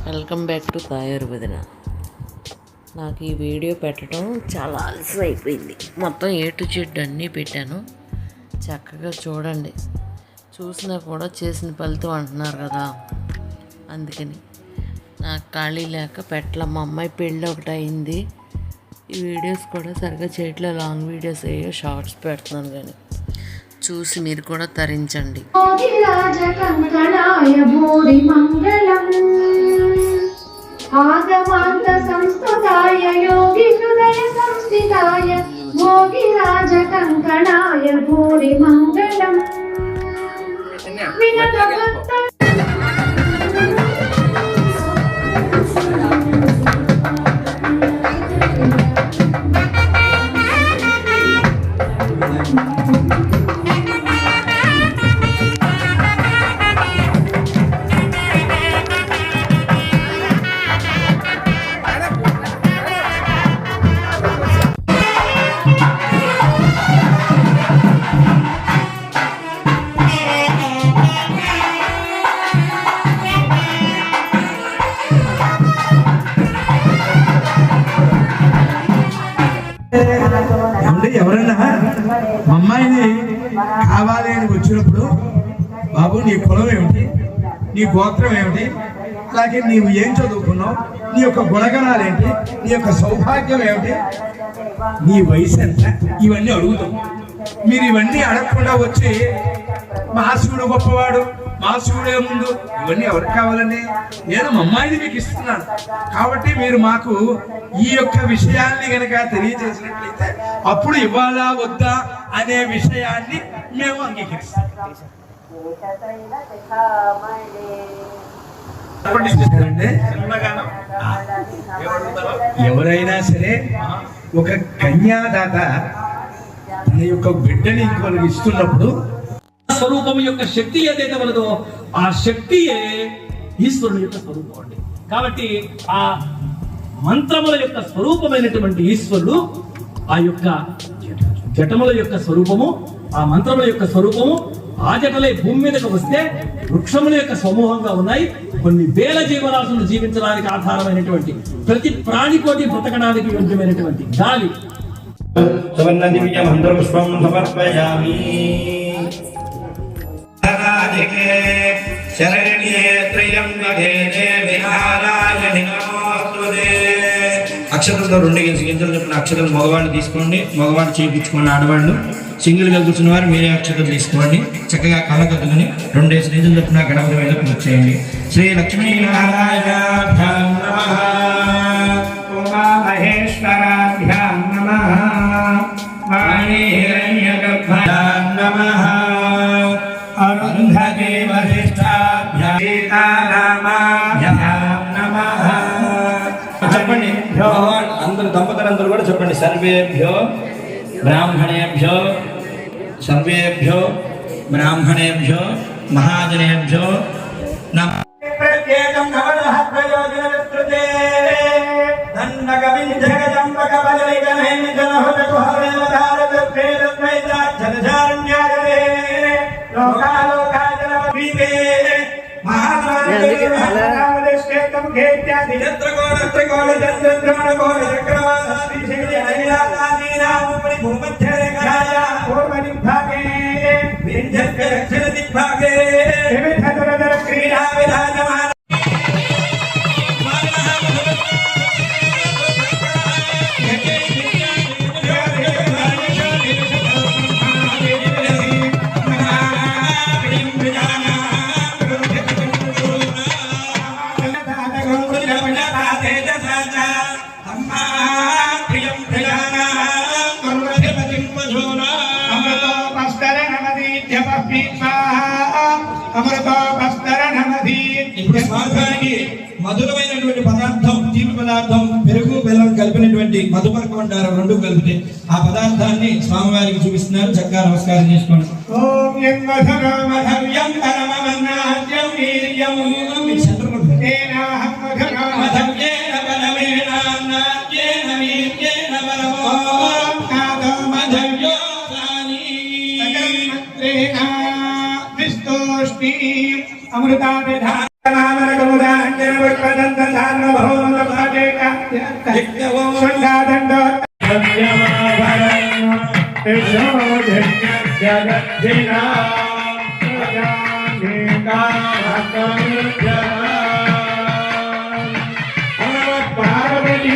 Welcome back to కాయర్వదిన. నాకు ఈ video పెట్టడం చాలా ఆలస్యం అయిపోయింది. మొత్తం ఏ టు జెడ్ అన్నీ పెట్టాను. చక్కగా చూడండి. చూసినా కూడా చేసిన ఫలితం అంటున్నారు కదా, అందుకని నాకు ఖాళీ లేక పెట్టల. మా అమ్మాయి పెళ్ళి ఒకటి అయింది. ఈ వీడియోస్ కూడా సరిగ్గా చేయట్లే. లాంగ్ వీడియోస్ అయ్యో షార్ట్స్ పెడుతున్నాను, కానీ చూసి మీరు కూడా తరించండి. ఆగమాంత సంస్థాయ యోగి హృదయ సంస్థితాయ మోగి రాజ కంకణాయ భూరి మంగళం వినత భక్త ఎవరన్నా మా అమ్మాయిని కావాలి అని వచ్చినప్పుడు, బాబు నీ కులం ఏమిటి, నీ గోత్రం ఏమిటి, అలాగే నీవు ఏం చదువుకున్నావు, నీ యొక్క గుణగణాలు ఏంటి, నీ యొక్క సౌభాగ్యం ఏమిటి, నీ వయసు ఎంత, ఇవన్నీ అడుగుతాం. మీరు ఇవన్నీ అడగకుండా వచ్చి మా శివుడు గొప్పవాడు, మా శివుడే ముందు, ఇవన్నీ ఎవరికి కావాలండి? నేను మా అమ్మాయిని మీకు ఇస్తున్నాను కాబట్టి మీరు మాకు ఈ యొక్క విషయాన్ని కనుక తెలియజేసినట్లయితే అప్పుడు ఇవ్వాలా వద్దా అనే విషయాన్ని మేము అంగీకరిస్తాం. ఎవరైనా సరే ఒక కన్యాదాత తన యొక్క బిడ్డని ఇంకొకరికి ఇస్తున్నప్పుడు స్వరూపం యొక్క శక్తి ఏదైతే ఉన్నదో ఆ శక్తియే ఈశ్వరుని యొక్క స్వరూపం అండి. కాబట్టి ఆ మంత్రముల యొక్క స్వరూపమైనటువంటి ఈశ్వరుడు ఆ యొక్క జటముల యొక్క స్వరూపము, ఆ మంత్రముల యొక్క స్వరూపము. ఆ జటలే భూమి మీదకి వస్తే వృక్షముల యొక్క సమూహంగా ఉన్నాయి. కొన్ని వేల జీవరాశులు జీవించడానికి ఆధారమైనటువంటి, ప్రతి ప్రాణికోటి బ్రతకడానికి యోగ్యమైనటువంటి గాలి. అక్షతలతో 2 గింజలు చెప్పిన అక్షతలు మగవాళ్ళు తీసుకోండి, మగవాళ్ళు చేయించుకోండి. ఆడవాళ్ళు సింగిల్గా కూర్చున్న వారు మీరే అక్షతలు తీసుకోండి. చక్కగా కళ్ళ కట్టుకుని 2 గింజలు చెప్పిన గణపతి మీద పూజ చేయండి. శ్రీ లక్ష్మీ నారాయణాభ్యాం నమః, ఉమామహేశ్వరాభ్యాం నమః, వాణీ హిరణ్యగర్భాభ్యాం నమః, అరుంధతి వశిష్ఠాభ్యాం సీతారామాభ్యాం నమః. చెప్పండి అందరూ, దంపతులందరూ కూడా చెప్పండి. సర్వేభ్యో బ్రాహ్మణేభ్యో, సర్వేభ్యో బ్రాహ్మణేభ్యో మహాజనేభ్యో నమః. ప్రత్యేకం నవదః ప్రయోజన విస్తృతే దండగవింజగజంబక బలిగణేన జనహుతకు హరేవతారత్వేరత్వైతాక్షరచారణ్యాయతే లోకాలోకాజన వీతే మహానామదేశ్కేతం ఖేత్యాది చంద్రకోణ త్రికోణ చంద్రద్రోణ కోణ చక్రవాసాది శక్తి ఐలాసాదీనాముపరి భూమధ్యరేఖాయ పూర్వదిగ్భాగే వింజస్య దక్షిణ దిగ్భాగే వివిధతరతర క్రీడా విధానమాన ఇప్పుడు స్వార్థానికి మధురమైనటువంటి పదార్థం, తీపి పదార్థం, పెరుగు బెల్లం కలిపినటువంటి మధుపర్కం అంటారు, 2 కలిపితే ఆ పదార్థాన్ని స్వామివారికి చూపిస్తున్నారు. చక్కగా నమస్కారం చేసుకోండి. ఓం యన్వధనామధవ్యం పరమమన్నాద్యం వీర్యం తేనాహం మధవ్యేన బలమేనాన్నాద్యేన వీర్యేన బలమో నాదో మధవ్యో సాని సకర్మత్రేణ విస్తోష్ణి అమృతా విధాన నామరకముదాంజన వక్రదంత పార్వతీ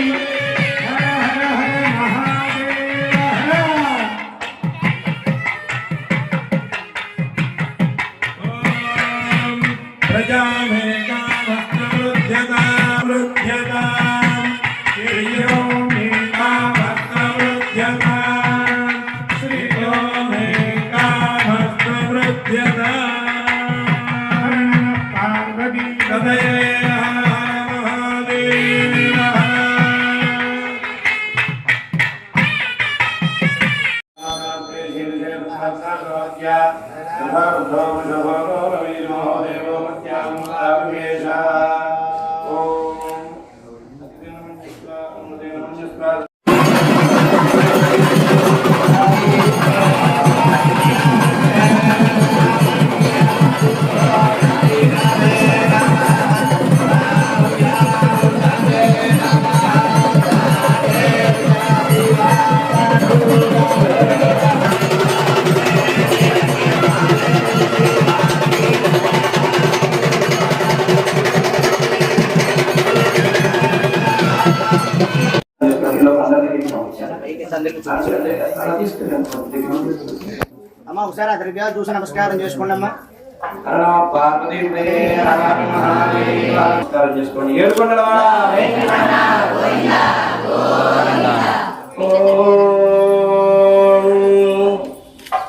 అమ్మ ఒకసారి ఆ ద్రవ్యాలు చూసి నమస్కారం చేసుకోండి అమ్మా. పార్వతీ నమస్కారం చేసుకోండి. ఏడుకొండల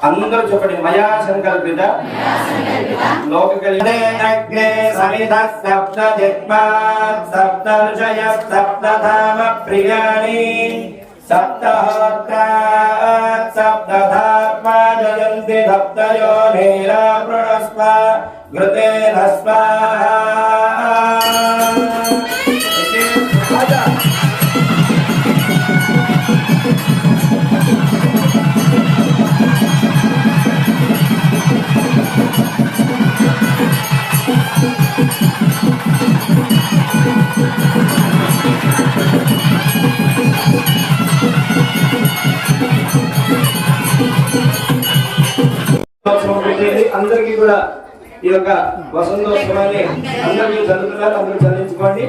అందరూ చెప్పండి. మయా సంకల్పిత లోక కళ్యాణే సమిత సప్త దిక్పాత్ సప్త ఋషయ సప్తధామ ప్రియాణి సప్తహోత్రాత్ సప్తధాత్మా జయంతి సప్తయో నీలా ప్రణస్వ ఘృతేన స్వాహా. అందరికీ కూడా ఈ యొక్క వసంతోత్సవాన్ని అందరికీ జరుగుతున్నారు. అందరూ చదివించుకోండి.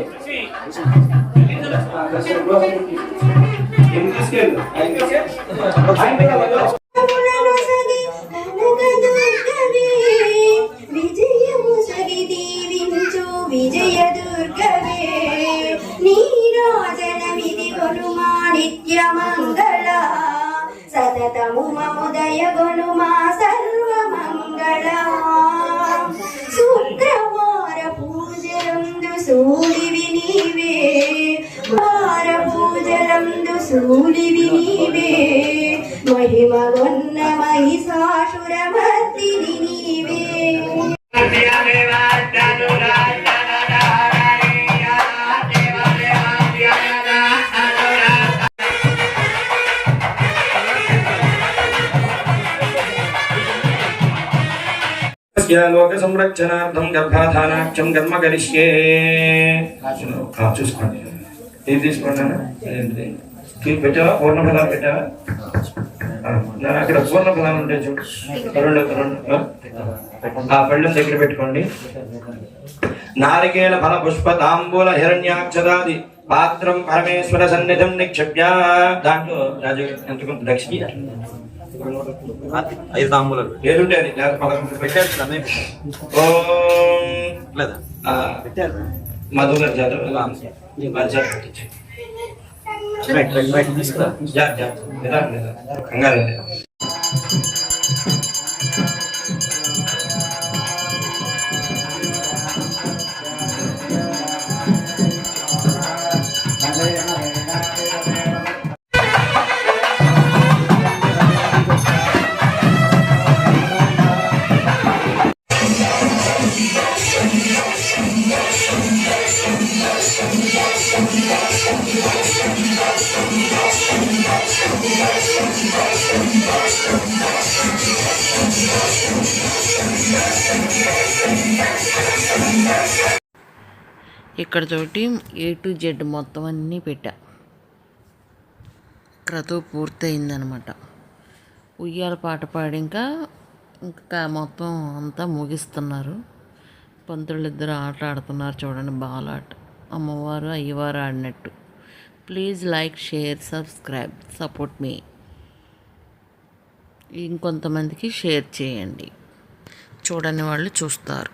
విజయ దుర్గవే నీరాజనమిది కొనుమా నిత్య మంగళ సతతము మముదయ గొనుమా సర్వ మంగళ శుక్రవార పూజలందు సూలివి నీవే వార పూజలందు సూలివి నీవే మహిమ గొన్న మహిషాసురమర్దిని నీవే. లోక సంరక్షణార్థం గర్భాధానాఖ్యం కర్మ కరిష్యే. చూసుకోండి. ఏం తీసుకున్నాను పెట్టావా? పూర్ణ ఫలాలు పెట్టావా? నేను అక్కడ పూర్ణ ఫలాలు ఉంటాయి చూడు. రెండు ఆ పళ్ళెం దగ్గర పెట్టుకోండి. నారికేళ ఫల పుష్ప తాంబూల హిరణ్యాక్షదాది పాత్రం పరమేశ్వర సన్నిధం నిక్షిప్య. దాంట్లో రాజు ఎంత కొంత దక్షిణ 5 తాంబూలాలు ఏదుంటే అది పెట్టారు. మధుగర్ జాతర కంగారు. ఇక్కడ తోటి A to Z మొత్తం అన్నీ పెట్టా. క్రతువు పూర్తయిందనమాట. ఉయ్యాల పాట పాడి ఇంకా మొత్తం అంతా ముగిస్తున్నారు. పంతులు ఇద్దరు ఆట ఆడుతున్నారు చూడండి, బాలాట. అమ్మవారు అయ్యవారు ఆడినట్టు. Please like, share, subscribe, support మీ. ఇంకొంతమందికి షేర్ చేయండి, చూడని వాళ్ళు చూస్తారు.